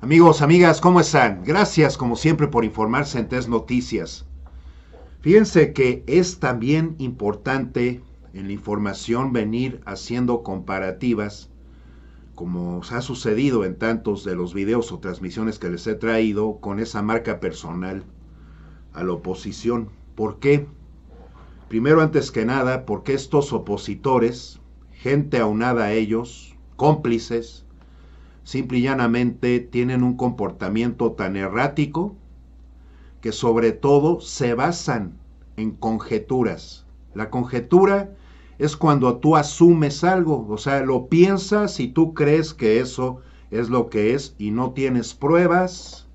Amigos, amigas, ¿cómo están? Gracias como siempre por informarse en TES Noticias. Fíjense que es también importante en la información venir haciendo comparativas, como ha sucedido en tantos de los videos o transmisiones que les he traído, con esa marca personal a la oposición. ¿Por qué? Primero, antes que nada, porque estos opositores, gente aunada a ellos, cómplices, simple y llanamente tienen un comportamiento tan errático que sobre todo se basan en conjeturas. La conjetura es cuando tú asumes algo, o sea, lo piensas y tú crees que eso es lo que es y no tienes pruebas,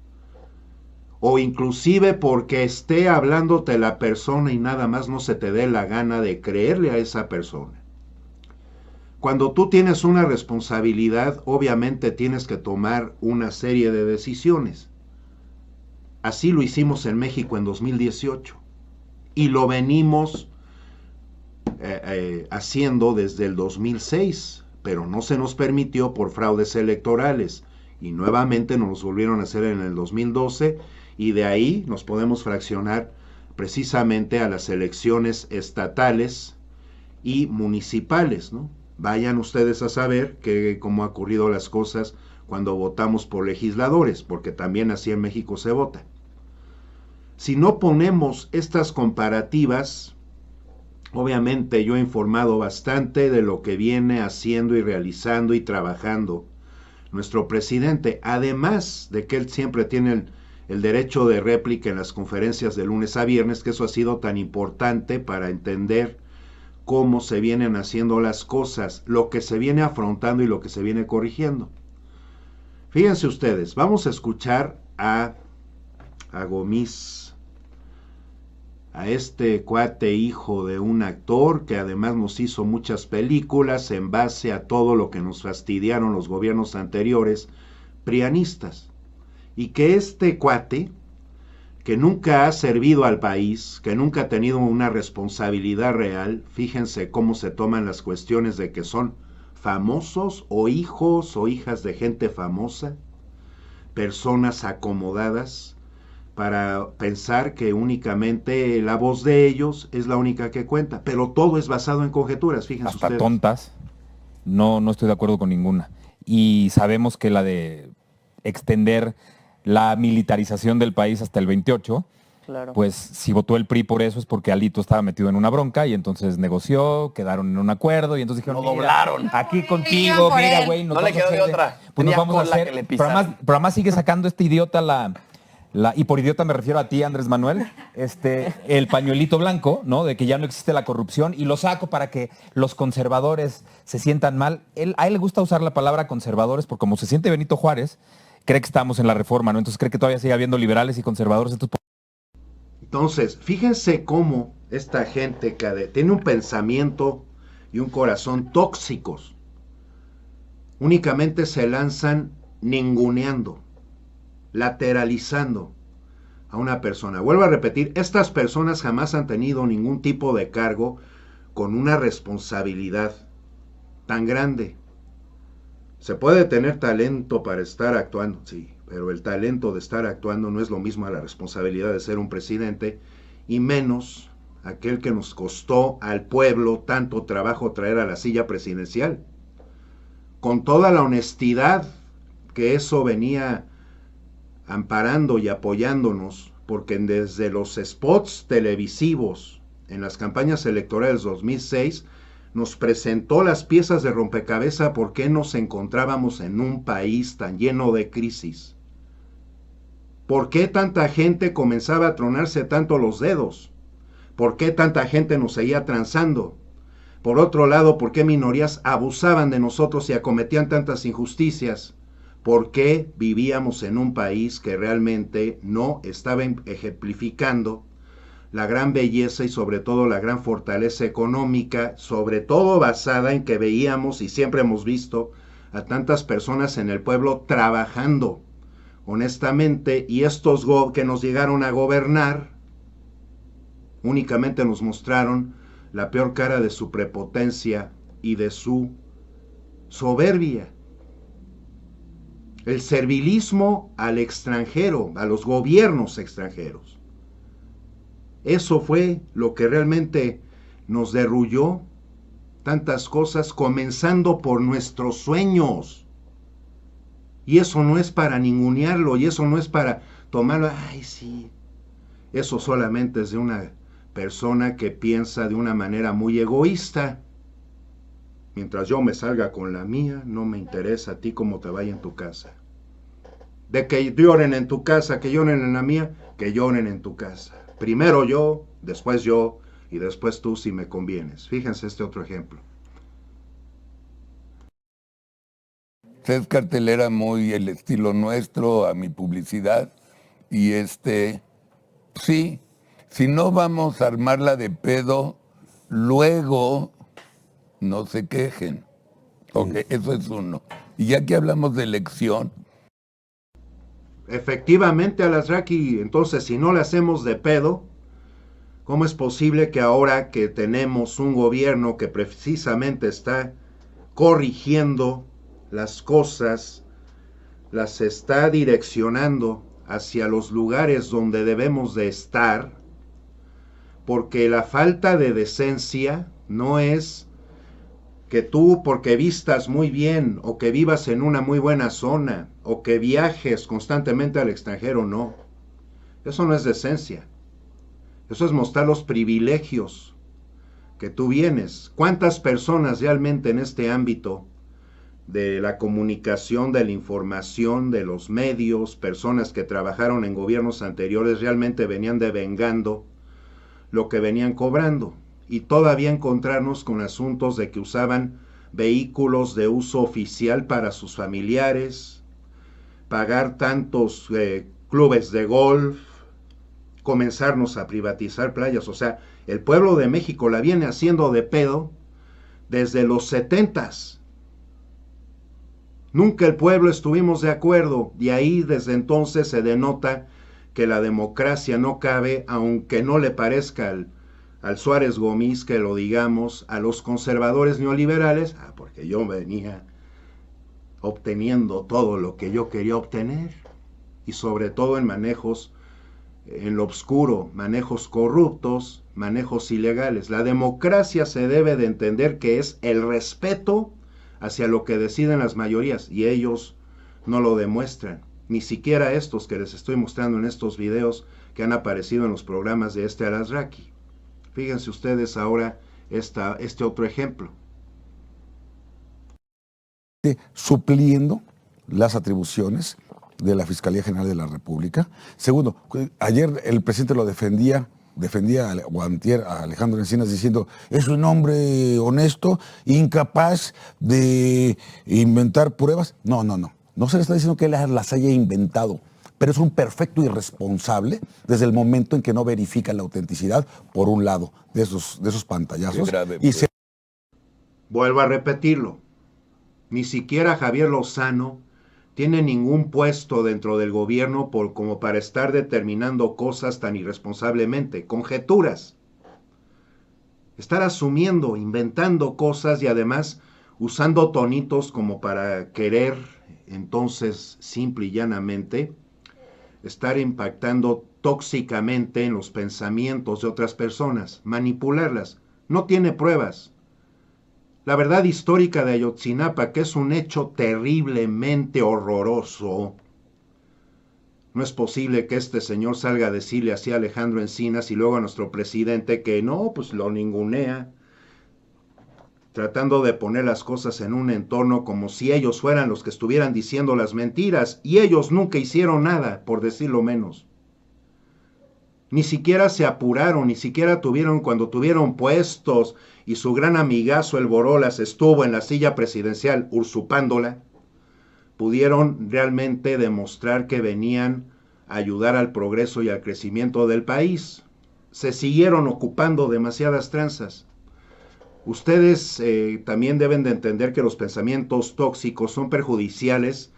o inclusive porque esté hablándote la persona y nada más no se te dé la gana de creerle a esa persona. Cuando tú tienes una responsabilidad, obviamente tienes que tomar una serie de decisiones. Así lo hicimos en México en 2018 y lo venimos haciendo desde el 2006, pero no se nos permitió por fraudes electorales y nuevamente nos volvieron a hacer en el 2012 y de ahí nos podemos fraccionar precisamente a las elecciones estatales y municipales, ¿no? Vayan ustedes a saber que cómo ha ocurrido las cosas cuando votamos por legisladores, porque también así en México se vota. Si no ponemos estas comparativas, obviamente yo he informado bastante de lo que viene haciendo y realizando y trabajando nuestro presidente, además de que él siempre tiene el derecho de réplica en las conferencias de lunes a viernes, que eso ha sido tan importante para entender cómo se vienen haciendo las cosas, lo que se viene afrontando y lo que se viene corrigiendo. Fíjense ustedes, vamos a escuchar a Gomis, a este cuate hijo de un actor que además nos hizo muchas películas en base a todo lo que nos fastidiaron los gobiernos anteriores prianistas. Y que este cuate, que nunca ha servido al país, que nunca ha tenido una responsabilidad real, fíjense cómo se toman las cuestiones de que son famosos o hijos o hijas de gente famosa, personas acomodadas, para pensar que únicamente la voz de ellos es la única que cuenta, pero todo es basado en conjeturas, fíjense Hasta ustedes. tontas, no estoy de acuerdo con ninguna. Y sabemos que la de extender la militarización del país hasta el 28, Claro. pues si votó el PRI por eso es porque Alito estaba metido en una bronca y entonces negoció, quedaron en un acuerdo y entonces dijeron, Lo doblaron. aquí contigo, por mira, él. güey, nos No le vamos a quedó de hacer otra. pues Tenía nos vamos a cola hacer, que le pero pisaran. además sigue sacando este idiota y por idiota me refiero a ti, Andrés Manuel, el pañuelito blanco, ¿no? De que ya no existe la corrupción y lo saco para que los conservadores se sientan mal. A él le gusta usar la palabra conservadores porque como se siente Benito Juárez, cree que estamos en la reforma, ¿no? Entonces cree que todavía sigue habiendo liberales y conservadores. Entonces, fíjense cómo esta gente que tiene un pensamiento y un corazón tóxicos, únicamente se lanzan ninguneando, lateralizando a una persona. Vuelvo a repetir, estas personas jamás han tenido ningún tipo de cargo con una responsabilidad tan grande. Se puede tener talento para estar actuando, sí, pero el talento de estar actuando no es lo mismo a la responsabilidad de ser un presidente, y menos aquel que nos costó al pueblo tanto trabajo traer a la silla presidencial. Con toda la honestidad que eso venía amparando y apoyándonos, porque desde los spots televisivos en las campañas electorales 2006 nos presentó las piezas de rompecabezas por qué nos encontrábamos en un país tan lleno de crisis. ¿Por qué tanta gente comenzaba a tronarse tanto los dedos? ¿Por qué tanta gente nos seguía transando? Por otro lado, ¿por qué minorías abusaban de nosotros y acometían tantas injusticias? ¿Por qué vivíamos en un país que realmente no estaba ejemplificando la gran belleza y sobre todo la gran fortaleza económica, sobre todo basada en que veíamos y siempre hemos visto a tantas personas en el pueblo trabajando honestamente, y estos que nos llegaron a gobernar únicamente nos mostraron la peor cara de su prepotencia y de su soberbia. el servilismo al extranjero, a los gobiernos extranjeros. Eso fue lo que realmente nos derrulló tantas cosas, comenzando por nuestros sueños. Y eso no es para ningunearlo, y eso no es para tomarlo, ay sí, eso solamente es de una persona que piensa de una manera muy egoísta. Mientras yo me salga con la mía, no me interesa a ti cómo te vaya en tu casa. De que lloren en tu casa, que lloren en la mía, que lloren en tu casa. Primero yo y después tú si me convienes. Fíjense este otro ejemplo. Es cartelera muy el estilo nuestro, a mi publicidad, y sí, si no vamos a armarla de pedo, luego no se quejen. Ok, eso es uno. Y ya que hablamos de elección. Efectivamente, Alasraqui, entonces si no la hacemos de pedo, ¿cómo es posible que ahora que tenemos un gobierno que precisamente está corrigiendo las cosas, las está direccionando hacia los lugares donde debemos de estar? Porque la falta de decencia no es que tú porque vistas muy bien o que vivas en una muy buena zona o que viajes constantemente al extranjero, no. Eso no es decencia. Eso es mostrar los privilegios que tú vienes. ¿Cuántas personas realmente en este ámbito de la comunicación, de la información, de los medios, personas que trabajaron en gobiernos anteriores realmente venían devengando lo que venían cobrando? Y todavía encontrarnos con asuntos de que usaban vehículos de uso oficial para sus familiares, pagar tantos clubes de golf, comenzarnos a privatizar playas. O sea, el pueblo de México la viene haciendo de pedo desde los 70s. Nunca el pueblo estuvimos de acuerdo, y ahí desde entonces se denota que la democracia no cabe, aunque no le parezca al Suárez Gómez que lo digamos, a los conservadores neoliberales, porque yo venía obteniendo todo lo que yo quería obtener, y sobre todo en manejos en lo oscuro, manejos corruptos, manejos ilegales. La democracia se debe de entender que es el respeto hacia lo que deciden las mayorías, y ellos no lo demuestran. Ni siquiera estos que les estoy mostrando en estos videos que han aparecido en los programas de Alasraqui. Fíjense ustedes ahora este otro ejemplo. Supliendo las atribuciones de la Fiscalía General de la República. Segundo, ayer el presidente lo defendía o antier a Alejandro Encinas diciendo es un hombre honesto, incapaz de inventar pruebas. No se le está diciendo que él las haya inventado, pero es un perfecto irresponsable desde el momento en que no verifica la autenticidad, por un lado, de esos pantallazos. Vuelvo a repetirlo, ni siquiera Javier Lozano tiene ningún puesto dentro del gobierno como para estar determinando cosas tan irresponsablemente, conjeturas. Estar asumiendo, inventando cosas y además usando tonitos como para querer, entonces, simple y llanamente, estar impactando tóxicamente en los pensamientos de otras personas, manipularlas. No tiene pruebas. La verdad histórica de Ayotzinapa, que es un hecho terriblemente horroroso. No es posible que este señor salga a decirle así a Alejandro Encinas y luego a nuestro presidente que no, pues lo ningunea, tratando de poner las cosas en un entorno como si ellos fueran los que estuvieran diciendo las mentiras, y ellos nunca hicieron nada, por decirlo menos. Ni siquiera se apuraron, ni siquiera tuvieron, cuando tuvieron puestos y su gran amigazo el Borolas estuvo en la silla presidencial usurpándola, pudieron realmente demostrar que venían a ayudar al progreso y al crecimiento del país. Se siguieron ocupando demasiadas tranzas. Ustedes también deben de entender que los pensamientos tóxicos son perjudiciales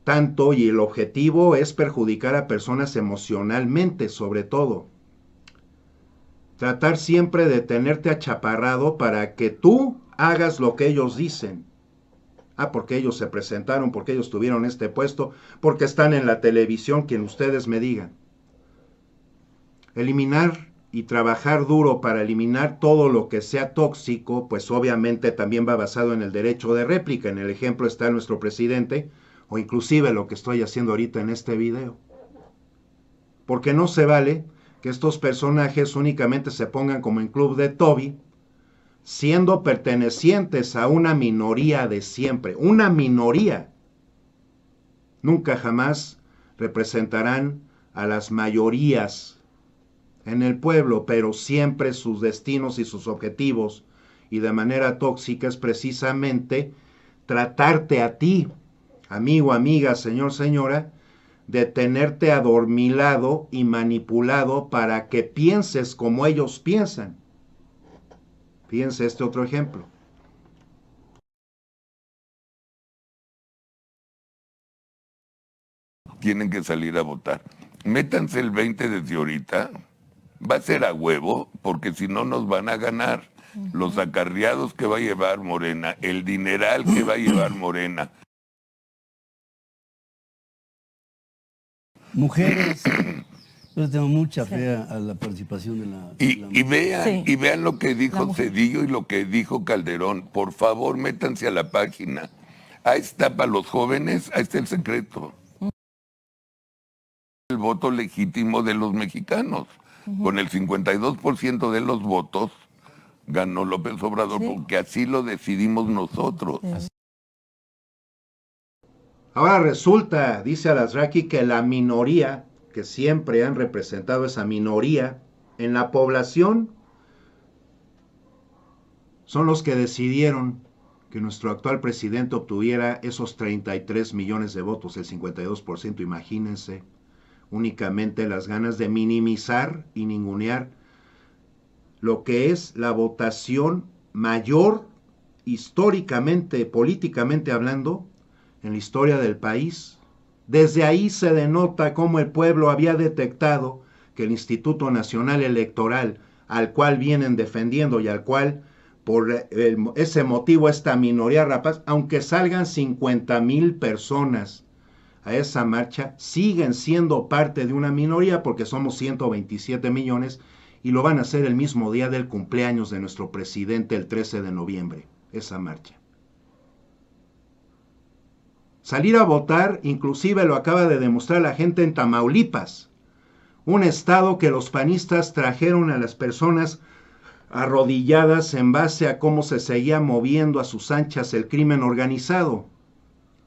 tanto, y el objetivo es perjudicar a personas emocionalmente, sobre todo. Tratar siempre de tenerte achaparrado para que tú hagas lo que ellos dicen. porque ellos se presentaron, porque ellos tuvieron este puesto, porque están en la televisión, quien ustedes me digan. Eliminar y trabajar duro para eliminar todo lo que sea tóxico, pues obviamente también va basado en el derecho de réplica. En el ejemplo está nuestro presidente, o inclusive lo que estoy haciendo ahorita en este video. Porque no se vale que estos personajes únicamente se pongan como en Club de Toby, siendo pertenecientes a una minoría de siempre, una minoría. Nunca jamás representarán a las mayorías en el pueblo, pero siempre sus destinos y sus objetivos, y de manera tóxica, es precisamente tratarte a ti, amigo, amiga, señor, señora, de tenerte adormilado y manipulado para que pienses como ellos piensan. Fíjense este otro ejemplo. Tienen que salir a votar. Métanse el 20 desde ahorita. Va a ser a huevo, porque si no nos van a ganar. Los acarreados que va a llevar Morena, el dineral que va a llevar Morena. Mujeres, yo tengo mucha fe a la participación de la mujer. Y vean lo que dijo Cedillo y lo que dijo Calderón. Por favor, métanse a la página. Ahí está para los jóvenes, ahí está el secreto. El voto legítimo de los mexicanos. Con el 52% de los votos ganó López Obrador, porque así lo decidimos nosotros. Ahora resulta, dice Alasraqui, que la minoría, que siempre han representado esa minoría en la población, son los que decidieron que nuestro actual presidente obtuviera esos 33 millones de votos, el 52%, imagínense, únicamente las ganas de minimizar y ningunear lo que es la votación mayor históricamente, políticamente hablando, en la historia del país. Desde ahí se denota cómo el pueblo había detectado que el Instituto Nacional Electoral, al cual vienen defendiendo y al cual por ese motivo esta minoría rapaz, aunque salgan 50,000 personas a esa marcha, siguen siendo parte de una minoría porque somos 127 millones y lo van a hacer el mismo día del cumpleaños de nuestro presidente, el 13 de noviembre, esa marcha. Salir a votar, inclusive lo acaba de demostrar la gente en Tamaulipas, un estado que los panistas trajeron a las personas arrodilladas en base a cómo se seguía moviendo a sus anchas el crimen organizado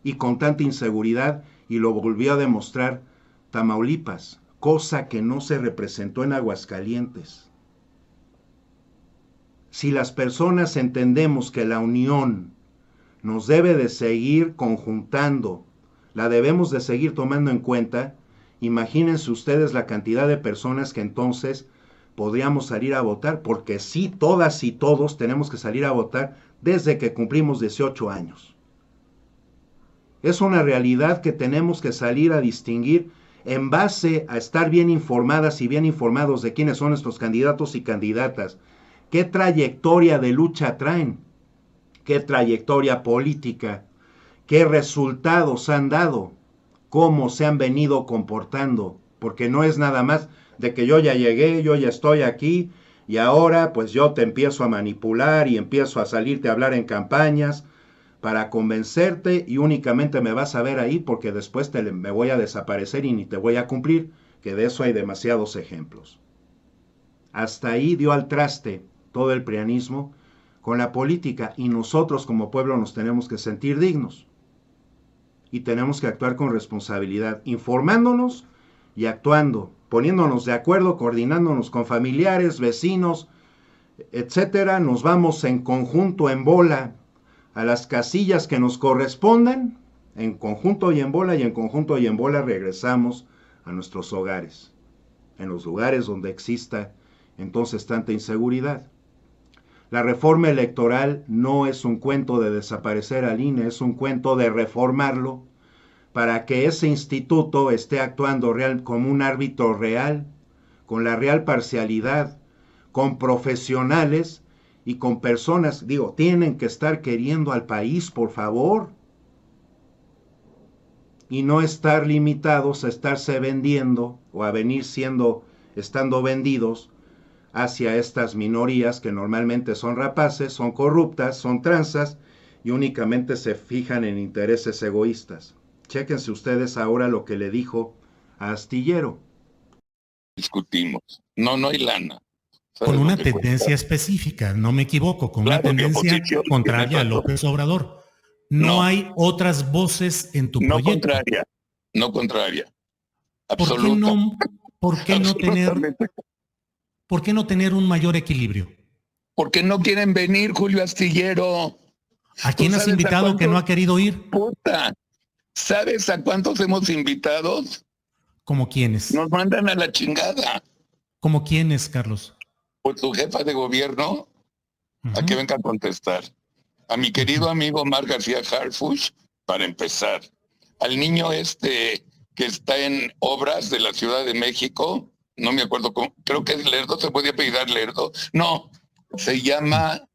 y con tanta inseguridad, y lo volvió a demostrar Tamaulipas, cosa que no se representó en Aguascalientes. Si las personas entendemos que la unión nos debe de seguir conjuntando, la debemos de seguir tomando en cuenta, imagínense ustedes la cantidad de personas que entonces podríamos salir a votar, porque sí, todas y todos tenemos que salir a votar desde que cumplimos 18 años. Es una realidad que tenemos que salir a distinguir en base a estar bien informadas y bien informados de quiénes son nuestros candidatos y candidatas, qué trayectoria de lucha traen, qué trayectoria política, qué resultados han dado, cómo se han venido comportando, porque no es nada más de que yo ya llegué, yo ya estoy aquí, y ahora pues yo te empiezo a manipular y empiezo a salirte a hablar en campañas para convencerte y únicamente me vas a ver ahí porque después me voy a desaparecer y ni te voy a cumplir, que de eso hay demasiados ejemplos. Hasta ahí dio al traste todo el prianismo con la política y nosotros como pueblo nos tenemos que sentir dignos y tenemos que actuar con responsabilidad, informándonos y actuando, poniéndonos de acuerdo, coordinándonos con familiares, vecinos, etcétera. Nos vamos en conjunto, en bola, a las casillas que nos correspondan, en conjunto y en bola, y en conjunto y en bola regresamos a nuestros hogares, en los lugares donde exista entonces tanta inseguridad. La reforma electoral no es un cuento de desaparecer al INE, es un cuento de reformarlo para que ese instituto esté actuando como un árbitro real, con la real parcialidad, con profesionales y con personas, tienen que estar queriendo al país, por favor. y no estar limitados a estarse vendiendo o a venir estando vendidos hacia estas minorías que normalmente son rapaces, son corruptas, son tranzas y únicamente se fijan en intereses egoístas. Chéquense ustedes ahora lo que le dijo a Astillero. Discutimos. No hay lana. Con una tendencia específica, no me equivoco, con una tendencia contraria a López Obrador. No hay otras voces en tu proyecto. No contraria. Absoluta. ¿Por qué no tener un mayor equilibrio? Porque no quieren venir, Julio Astillero. ¿A quién has invitado que no ha querido ir? Puta. ¿Sabes a cuántos hemos invitado? ¿Como quiénes? Nos mandan a la chingada. ¿Como quiénes, Carlos? Pues tu jefa de gobierno, a que venga a contestar. A mi querido amigo Omar García Harfuch, para empezar. Al niño que está en obras de la Ciudad de México, no me acuerdo cómo, creo que es Lerdo, ¿se podía pedir Lerdo? No, se llama...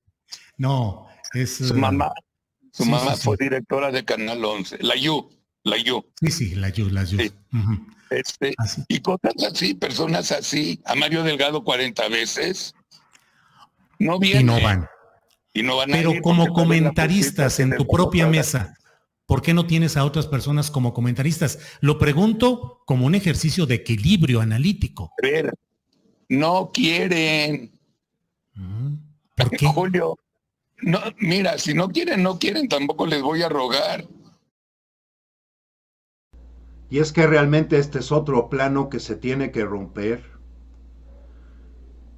No, es... Su mamá fue directora de Canal 11, la Yu. Sí, la Yu. Sí. Y cosas así, personas así, a Mario Delgado 40 veces, no vienen. Y no van. A Pero ir como comentaristas en tu propia mesa, ¿por qué no tienes a otras personas como comentaristas? Lo pregunto como un ejercicio de equilibrio analítico. A ver, no quieren. ¿Por qué? Julio, no, mira, si no quieren, tampoco les voy a rogar. Y es que realmente este es otro plano que se tiene que romper.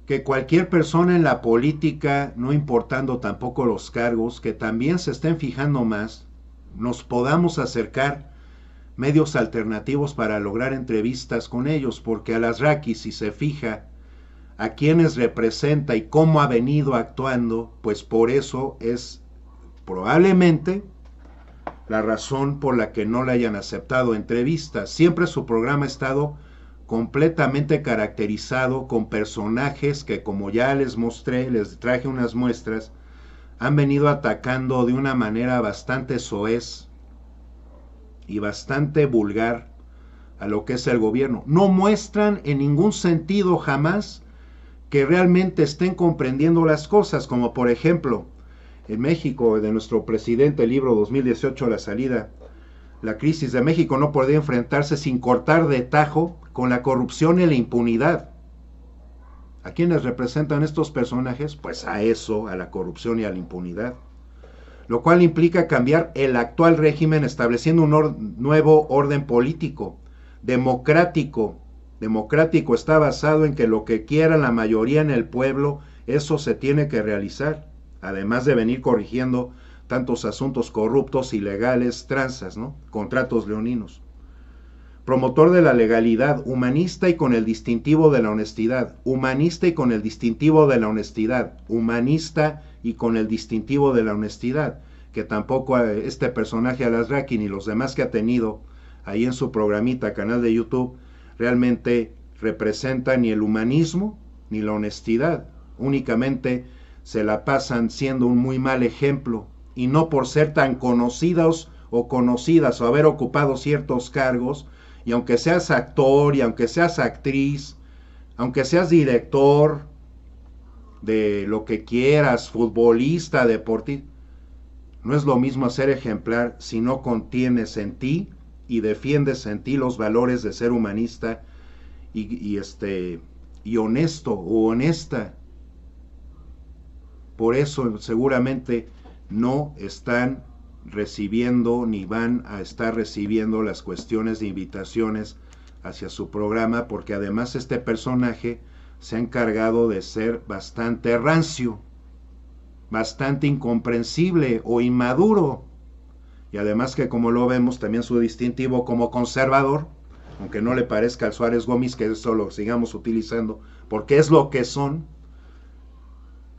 Que cualquier persona en la política, no importando tampoco los cargos, que también se estén fijando más, nos podamos acercar medios alternativos para lograr entrevistas con ellos, porque Alasraqui, si se fija a quienes representa y cómo ha venido actuando, pues por eso es probablemente la razón por la que no le hayan aceptado entrevistas. Siempre su programa ha estado completamente caracterizado con personajes que, como ya les mostré, les traje unas muestras, han venido atacando de una manera bastante soez y bastante vulgar a lo que es el gobierno. No muestran en ningún sentido jamás que realmente estén comprendiendo las cosas, como por ejemplo en México, de nuestro presidente, el libro 2018, La salida, la crisis de México no podría enfrentarse sin cortar de tajo con la corrupción y la impunidad. ¿A quiénes representan estos personajes? Pues a eso, a la corrupción y a la impunidad. Lo cual implica cambiar el actual régimen estableciendo un nuevo orden político, democrático. Democrático está basado en que lo que quiera la mayoría en el pueblo, eso se tiene que realizar. Además de venir corrigiendo tantos asuntos corruptos, ilegales, tranzas, ¿no? Contratos leoninos. Promotor de la legalidad, humanista y con el distintivo de la honestidad, humanista y con el distintivo de la honestidad, humanista y con el distintivo de la honestidad, que tampoco este personaje Alasraqui ni los demás que ha tenido ahí en su programita, canal de YouTube, realmente representa ni el humanismo ni la honestidad, únicamente se la pasan siendo un muy mal ejemplo, y no por ser tan conocidos o conocidas o haber ocupado ciertos cargos, y aunque seas actor y aunque seas actriz, aunque seas director de lo que quieras, futbolista, deportista, no es lo mismo ser ejemplar si no contienes en ti y defiendes en ti los valores de ser humanista y honesto o honesta. Por eso seguramente no están recibiendo ni van a estar recibiendo las cuestiones de invitaciones hacia su programa, porque además este personaje se ha encargado de ser bastante rancio, bastante incomprensible o inmaduro, y además que, como lo vemos, también su distintivo como conservador, aunque no le parezca al Suárez Gómez que eso lo sigamos utilizando porque es lo que son,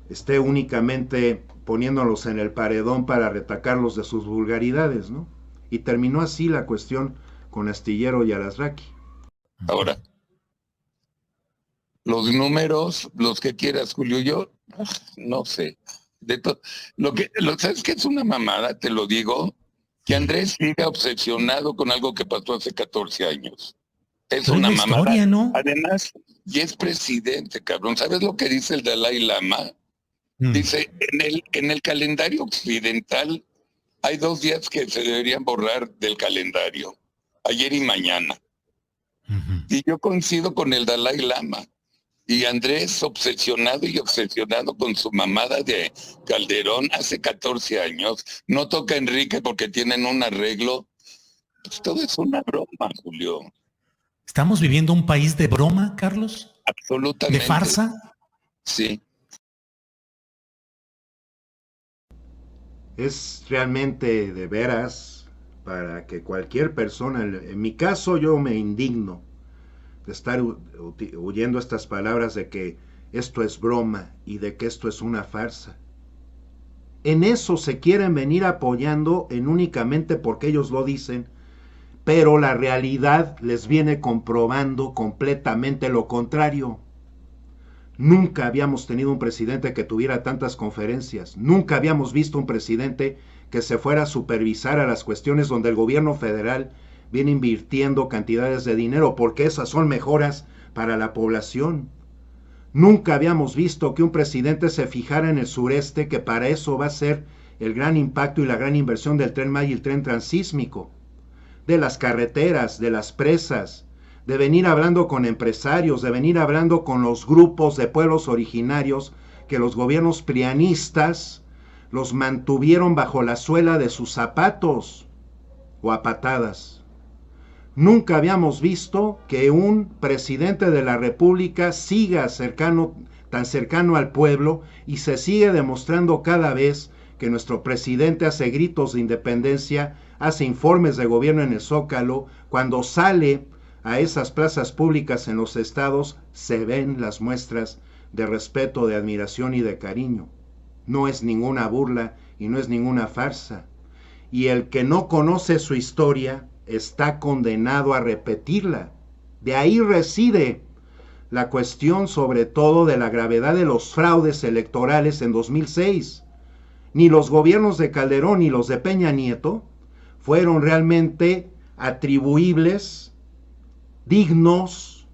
esté únicamente poniéndolos en el paredón para retacarlos de sus vulgaridades, ¿no? Y terminó así la cuestión con Astillero y Alasraqui. Ahora, los números, los que quieras, Julio, yo no sé. ¿Sabes qué es una mamada? Te lo digo. que Andrés siga obsesionado con algo que pasó hace 14 años. Es Pero una es la mamada. historia, ¿no? Además, y es presidente, cabrón. ¿Sabes lo que dice el Dalai Lama? Dice, en el calendario occidental hay 2 días que se deberían borrar del calendario, ayer y mañana. Y yo coincido con el Dalai Lama. Y Andrés obsesionado con su mamada de Calderón hace 14 años. No toca a Enrique porque tienen un arreglo. Pues todo es una broma, Julio. ¿Estamos viviendo un país de broma, Carlos? Absolutamente. ¿De farsa? Sí. Es realmente de veras para que cualquier persona, en mi caso yo me indigno de estar oyendo estas palabras de que esto es broma y de que esto es una farsa. En eso se quieren venir apoyando en únicamente porque ellos lo dicen, pero la realidad les viene comprobando completamente lo contrario. Nunca habíamos tenido un presidente que tuviera tantas conferencias, nunca habíamos visto un presidente que se fuera a supervisar a las cuestiones donde el gobierno federal viene invirtiendo cantidades de dinero, porque esas son mejoras para la población. Nunca habíamos visto que un presidente se fijara en el sureste, que para eso va a ser el gran impacto y la gran inversión del Tren Maya y el tren transísmico, de las carreteras, de las presas, de venir hablando con empresarios, de venir hablando con los grupos de pueblos originarios que los gobiernos prianistas los mantuvieron bajo la suela de sus zapatos o a patadas. Nunca habíamos visto que un presidente de la República siga tan cercano al pueblo, y se sigue demostrando cada vez que nuestro presidente hace gritos de independencia, hace informes de gobierno en el Zócalo. Cuando sale a esas plazas públicas en los estados, se ven las muestras de respeto, de admiración y de cariño. No es ninguna burla y no es ninguna farsa. Y el que no conoce su historia está condenado a repetirla. De ahí reside la cuestión, sobre todo, de la gravedad de los fraudes electorales en 2006. Ni los gobiernos de Calderón ni los de Peña Nieto fueron realmente atribuibles, dignos,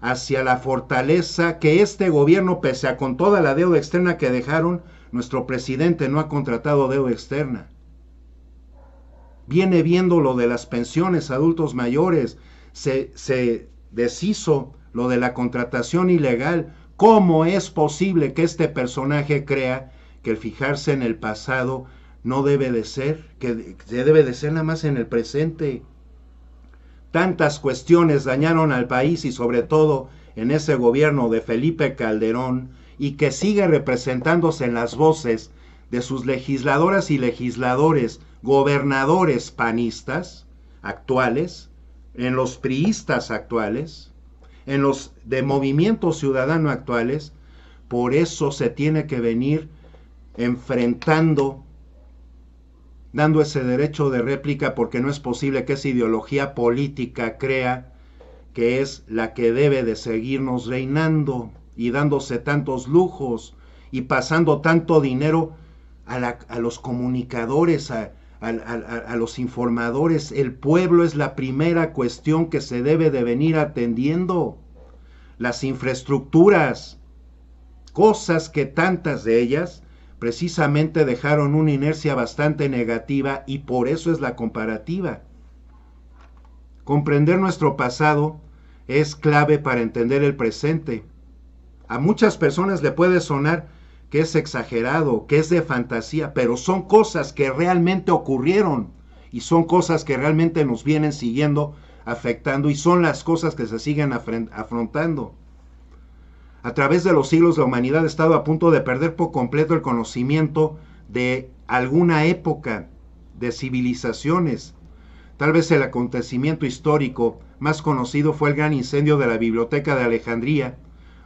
hacia la fortaleza que este gobierno, pese a con toda la deuda externa que dejaron, nuestro presidente no ha contratado deuda externa. Viene viendo lo de las pensiones a adultos mayores, se deshizo lo de la contratación ilegal. ¿Cómo es posible que este personaje crea que el fijarse en el pasado no debe de ser, que se debe de ser nada más en el presente? Tantas cuestiones dañaron al país, y sobre todo en ese gobierno de Felipe Calderón, y que sigue representándose en las voces de sus legisladoras y legisladores, gobernadores panistas actuales, en los priistas actuales, en los de Movimiento Ciudadano actuales. Por eso se tiene que venir enfrentando, dando ese derecho de réplica, porque no es posible que esa ideología política crea que es la que debe de seguirnos reinando y dándose tantos lujos y pasando tanto dinero a los comunicadores, a los informadores. El pueblo es la primera cuestión que se debe de venir atendiendo. Las infraestructuras, cosas que tantas de ellas precisamente dejaron una inercia bastante negativa, y por eso es la comparativa. Comprender nuestro pasado es clave para entender el presente. A muchas personas le puede sonar que es exagerado, que es de fantasía, pero son cosas que realmente ocurrieron y son cosas que realmente nos vienen siguiendo afectando, y son las cosas que se siguen afrontando. A través de los siglos la humanidad ha estado a punto de perder por completo el conocimiento de alguna época de civilizaciones. Tal vez el acontecimiento histórico más conocido fue el gran incendio de la Biblioteca de Alejandría,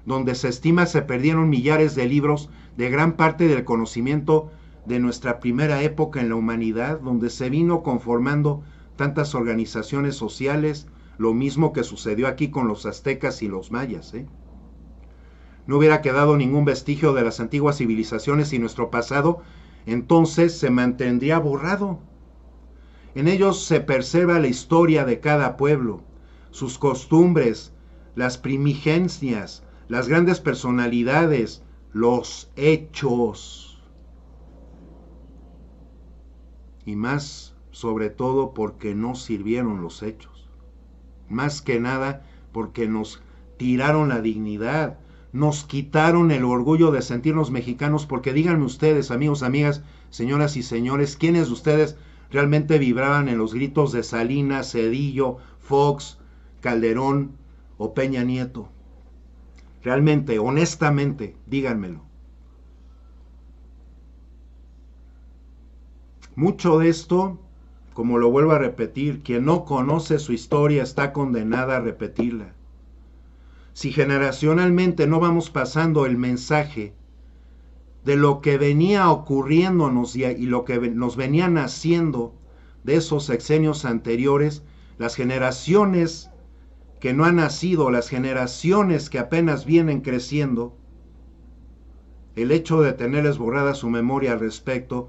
donde se estima se perdieron millares de libros de gran parte del conocimiento de nuestra primera época en la humanidad, donde se vino conformando tantas organizaciones sociales, lo mismo que sucedió aquí con los aztecas y los mayas. No hubiera quedado ningún vestigio de las antiguas civilizaciones, y nuestro pasado entonces se mantendría borrado. En ellos se preserva la historia de cada pueblo, sus costumbres, las primigencias, las grandes personalidades, los hechos. Y más, sobre todo, porque no sirvieron los hechos. Más que nada, porque nos tiraron la dignidad, nos quitaron el orgullo de sentirnos mexicanos, porque díganme ustedes, amigos, amigas, señoras y señores, ¿quiénes de ustedes realmente vibraban en los gritos de Salinas, Cedillo, Fox, Calderón o Peña Nieto? Realmente, honestamente, díganmelo. Mucho de esto, como lo vuelvo a repetir, quien no conoce su historia está condenada a repetirla. Si generacionalmente no vamos pasando el mensaje de lo que venía ocurriéndonos y lo que nos venían haciendo de esos sexenios anteriores, las generaciones que no han nacido, las generaciones que apenas vienen creciendo, el hecho de tenerles borrada su memoria al respecto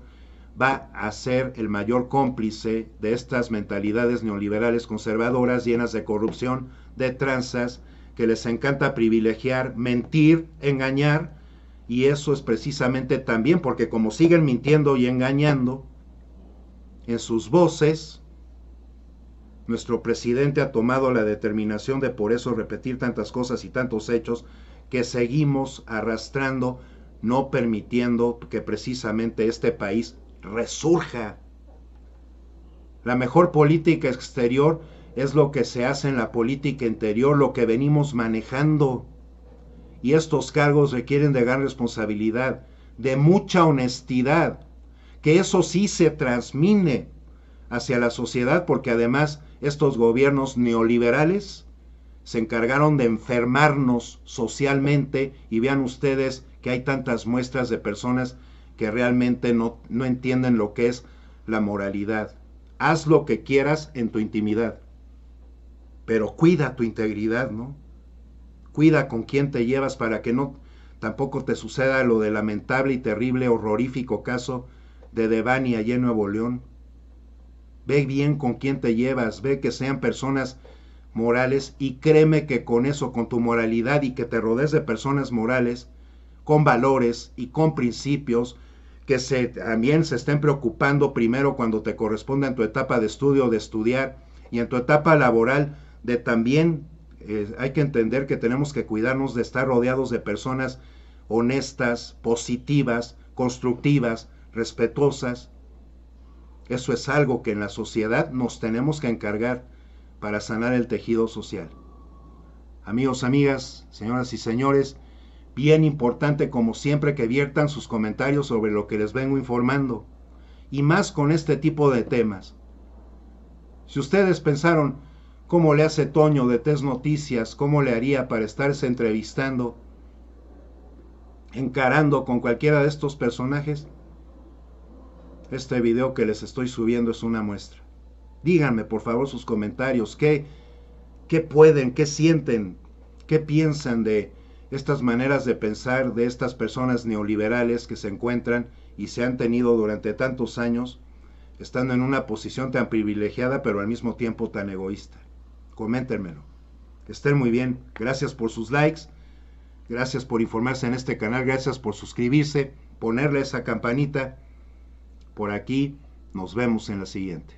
va a ser el mayor cómplice de estas mentalidades neoliberales conservadoras llenas de corrupción, de tranzas, que les encanta privilegiar, mentir, engañar, y eso es precisamente también porque como siguen mintiendo y engañando en sus voces, nuestro presidente ha tomado la determinación de por eso repetir tantas cosas y tantos hechos que seguimos arrastrando, no permitiendo que precisamente este país resurja. La mejor política exterior es lo que se hace en la política interior, lo que venimos manejando. Y estos cargos requieren de gran responsabilidad, de mucha honestidad, que eso sí se transmine hacia la sociedad, porque además estos gobiernos neoliberales se encargaron de enfermarnos socialmente, y vean ustedes que hay tantas muestras de personas que realmente no entienden lo que es la moralidad. Haz lo que quieras en tu intimidad, pero cuida tu integridad, ¿no? Cuida con quién te llevas para que no tampoco te suceda lo del lamentable y terrible, horrorífico caso de Devani allá en Nuevo León. Ve bien con quién te llevas, ve que sean personas morales, y créeme que con eso, con tu moralidad y que te rodees de personas morales, con valores y con principios, que también se estén preocupando primero cuando te corresponda en tu etapa de estudio, de estudiar, y en tu etapa laboral, de también, hay que entender que tenemos que cuidarnos de estar rodeados de personas honestas, positivas, constructivas, respetuosas. Eso es algo que en la sociedad nos tenemos que encargar para sanar el tejido social. Amigos, amigas, señoras y señores, bien importante como siempre que viertan sus comentarios sobre lo que les vengo informando, y más con este tipo de temas. Si ustedes pensaron cómo le hace Toño de Tez Noticias, cómo le haría para estarse entrevistando, encarando con cualquiera de estos personajes, este video que les estoy subiendo es una muestra. Díganme por favor sus comentarios, qué pueden, qué sienten, qué piensan de estas maneras de pensar de estas personas neoliberales que se encuentran y se han tenido durante tantos años, estando en una posición tan privilegiada pero al mismo tiempo tan egoísta. Coméntenmelo. Estén muy bien. Gracias por sus likes, gracias por informarse en este canal, gracias por suscribirse, ponerle esa campanita. Por aquí nos vemos en la siguiente.